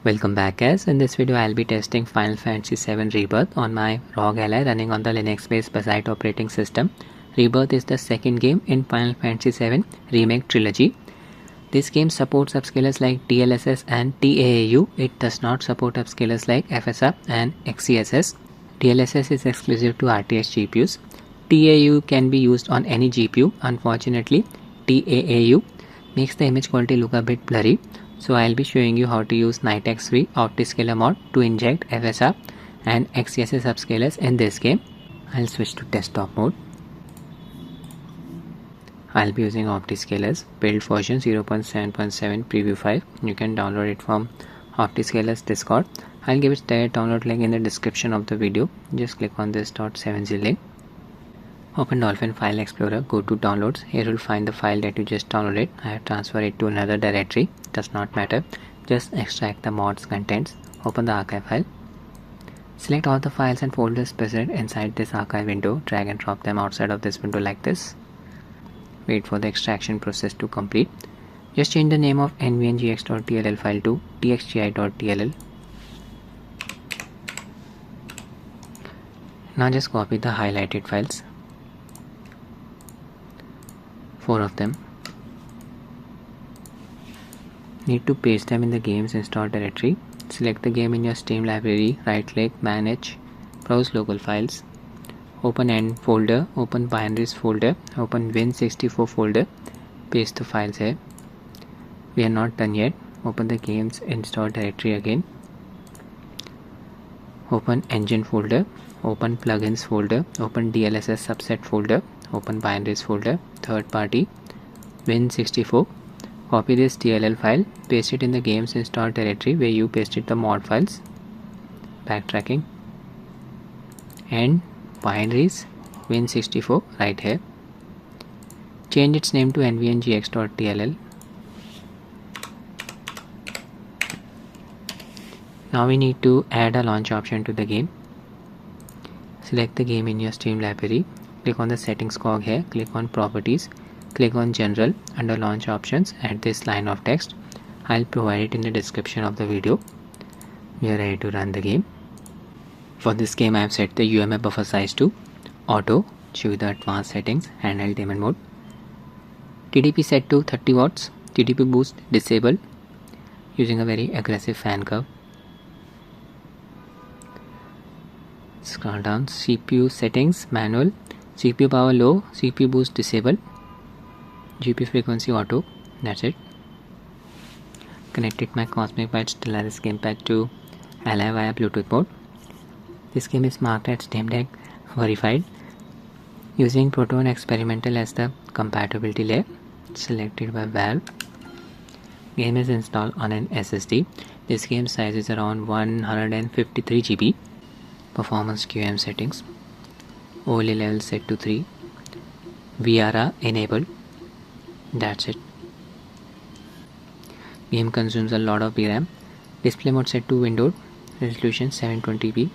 Welcome back guys. In this video I'll be testing Final Fantasy VII Rebirth on my ROG Ally running on the Linux based Bazzite operating system. Rebirth is the second game in Final Fantasy VII Remake trilogy. This game supports upscalers like DLSS and TAAU. It does not support upscalers like FSR and XeSS. DLSS is exclusive to RTX GPUs. TAAU can be used on any GPU. Unfortunately, TAAU makes the image quality look a bit blurry. So I'll be showing you how to use Nightx3 Optiscaler mod to inject FSR and XeSS upscalers in this game. I'll switch to desktop mode. I'll be using Optiscaler's build version 0.7.7 preview 5. You can download it from Optiscaler's Discord. I'll give its direct download link in the description of the video. Just click on this .7z link. Open Dolphin File Explorer, go to downloads. Here you'll find the file that you just downloaded. I have transferred it to another directory. Does not matter. Just extract the mod's contents. Open the archive file. Select all the files and folders present inside this archive window. Drag and drop them outside of this window like this. Wait for the extraction process to complete. Just change the name of nvngx.tll file to dxgi.tll. Now just copy the highlighted files. 4 of them. Need to paste them in the game's install directory. Select the game in your Steam library, right click, manage, browse local files, open end folder, open binaries folder, open win64 folder, paste the files here. We are not done yet. Open the game's install directory again, open engine folder, open plugins folder, open DLSS subset folder, open binaries folder, third party, win64. Copy this DLL file, paste it in the game's install directory where you pasted the mod files. Backtracking and binaries win64 right here. Change its name to nvngx.tll. Now we need to add a launch option to the game. Select the game in your Steam library. Click on the settings cog here. Click on properties. Click on general. Under launch options, add this line of text. I'll provide it in the description of the video. We are ready to run the game. For this game I have set the UMA buffer size to auto. Choose the advanced settings, handheld demon mode. TDP set to 30 watts. TDP boost disabled using a very aggressive fan curve. Scroll down. CPU settings manual. CPU power low. CPU boost disabled. GPU frequency auto. That's it. Connected my Cosmic Byte Stellaris gamepad to Ally via Bluetooth mode. This game is marked as Steam Deck verified. Using Proton Experimental as the compatibility layer. Selected by Valve. Game is installed on an SSD. This game size is around 153 GB. Performance QM settings. OLE level set to 3. VRR enabled. That's it. Game consumes a lot of VRAM. Display mode set to windowed. Resolution 720p.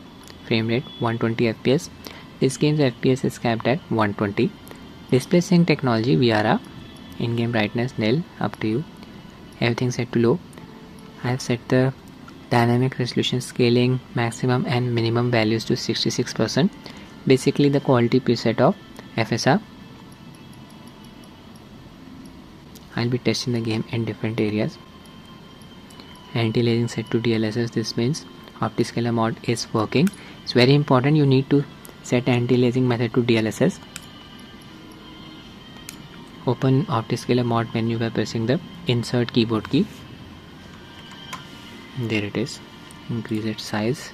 Frame rate 120 fps. This game's fps is capped at 120. Display sync technology VRR. In-game brightness nil. Up to you. Everything set to low. I have set the dynamic resolution scaling maximum and minimum values to 66%. Basically the quality preset of FSR. I'll be testing the game in different areas. Anti-aliasing set to DLSS. This means Optiscaler mod is working. It's very important. You need to set anti-aliasing method to DLSS. Open Optiscaler mod menu by pressing the insert keyboard key. There it is. Increase its size.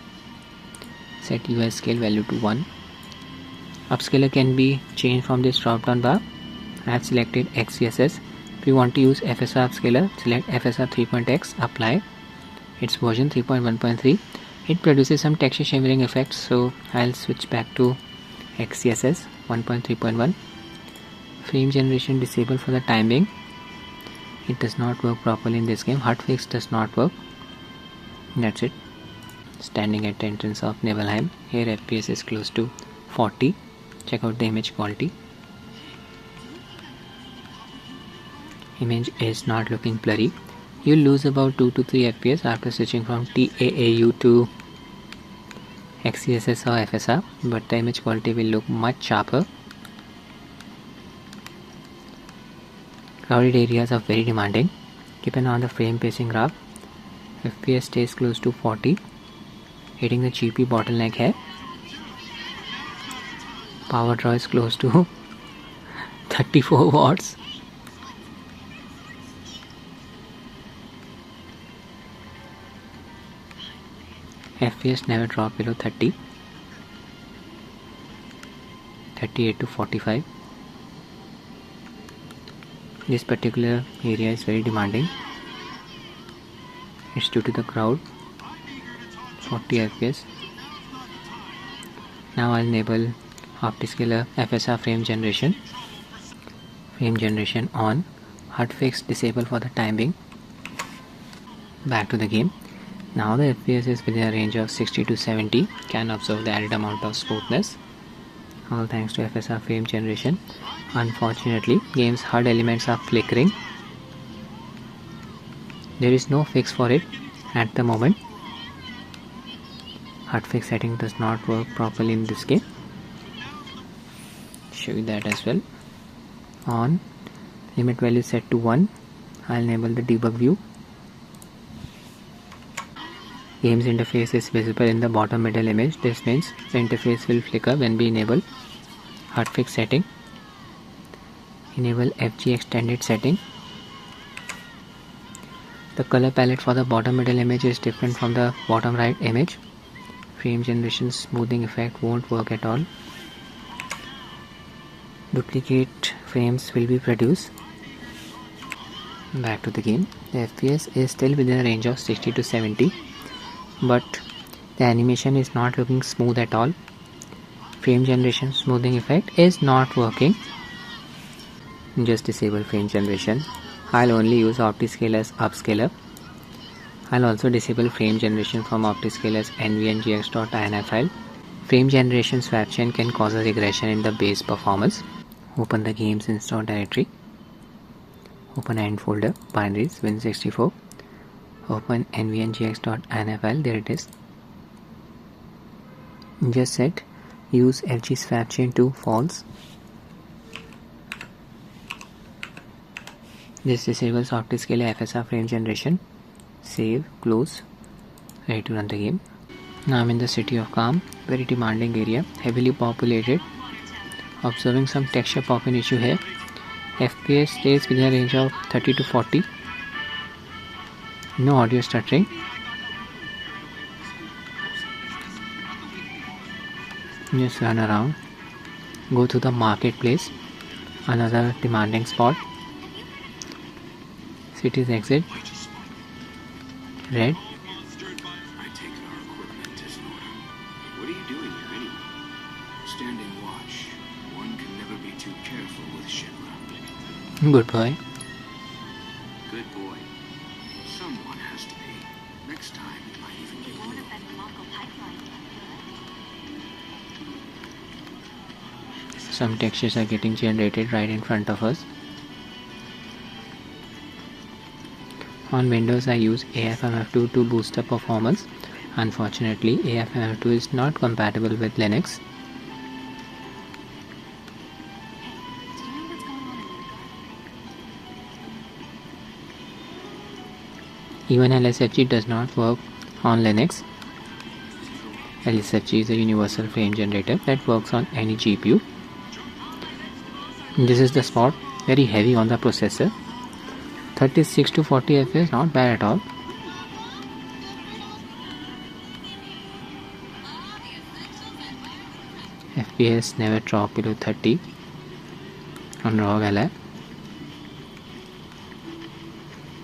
Set UI scale value to 1. Upscaler can be changed from this drop down bar. I have selected XeSS. If you want to use FSR upscaler, select FSR 3.x, apply. It's version 3.1.3. It produces some texture shimmering effects, so I'll switch back to XeSS 1.3.1. Frame generation disabled for the time being. It does not work properly in this game. Hotfix does not work. That's it. Standing at the entrance of Nibelheim. Here FPS is close to 40. Check out the image quality. Image is not looking blurry. You'll lose about 2 to 3 FPS after switching from TAAU to XeSS or FSR, but the image quality will look much sharper. Crowded areas are very demanding. Keep an eye on the frame pacing graph. FPS stays close to 40, hitting the GPU bottleneck here. Power draw is close to 34 watts. FPS never drop below 30, 38 to 45. This particular area is very demanding. It's due to the crowd. 40 FPS. Now I'll enable Optiscaler FSR frame generation. Frame generation on. Hotfix disable for the time being. Back to the game. Now the FPS is within a range of 60 to 70. Can observe the added amount of smoothness. All thanks to FSR frame generation. Unfortunately, game's HUD elements are flickering. There is no fix for it at the moment. Hotfix setting does not work properly in this game. Show you that as well. On. Limit value set to 1. I'll enable the debug view. Game's interface is visible in the bottom middle image. This means the interface will flicker when we enable hotfix setting. Enable FG extended setting. The color palette for the bottom middle image is different from the bottom right image. Frame generation smoothing effect won't work at all. Duplicate frames will be produced. Back to the game. The FPS is still within a range of 60 to 70. But the animation is not looking smooth at all. Frame generation smoothing effect is not working. Just disable frame generation. I'll only use Optiscaler's Upscaler. I'll also disable frame generation from Optiscaler's nvngx.ini file. Frame generation swap chain can cause a regression in the base performance. Open the game's install directory. Open end folder, binaries, Win64. Open nvngx.ini file, there it is. Just set use FG swap chain to false. This disables Optiscaler FSR frame generation. Save, close, ready to run the game. Now I'm in the city of Kalm, very demanding area, heavily populated. Observing some texture pop-in issue here. FPS stays within a range of 30 to 40. No audio stuttering. Just run around. Go to the marketplace. Another demanding spot. City's exit. Red. I take our equipment as an order. What are you doing here anyway? Standing watch. One can never be too careful with Shinra. Good boy. Good boy. Someone has to be. Next time it might even be you. Some textures are getting generated right in front of us. On Windows I use AFMF2 to boost the performance. Unfortunately, AFMF2 is not compatible with Linux. Even LSFG does not work on Linux. LSFG is a universal frame generator that works on any GPU. This is the spot, very heavy on the processor. 36 to 40 FPS, not bad at all. FPS never drop below 30 on raw Ally.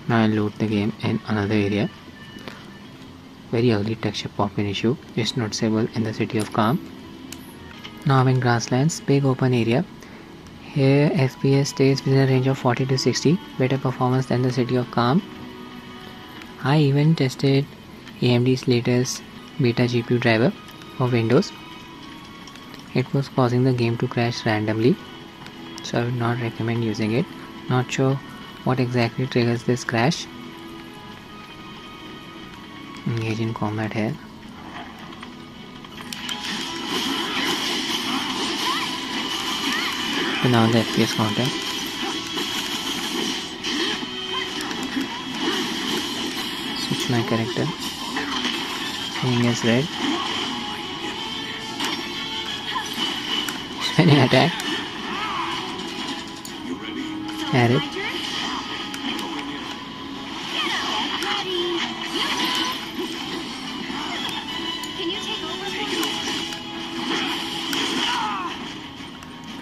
Now I'll load the game in another area. Very ugly texture pop-in issue is noticeable in the city of Kalm. Now I'm in Grasslands, big open area. Here FPS stays within a range of 40 to 60, better performance than the city of Kalm. I even tested AMD's latest beta GPU driver for Windows. It was causing the game to crash randomly, so I would not recommend using it. Not sure what exactly triggers this crash. Engage in combat here. So now the FPS counter. Switch my character. Swing as red. Spinning attack. Add it.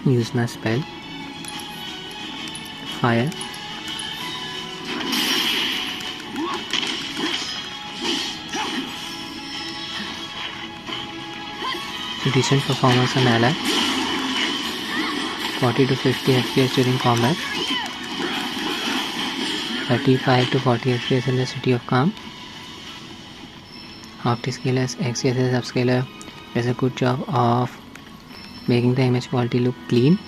Use my spell. Fire. Decent performance on ally. 40 to 50 FPS during combat. 35 to 40 FPS in the city of Kalm. Optiscaler's XeSS upscaler does a good job of making the image quality look clean,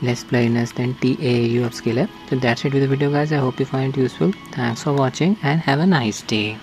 less blurriness than TAAU upscaler. So that's it with the video, guys. I hope you find it useful. Thanks for watching and have a nice day.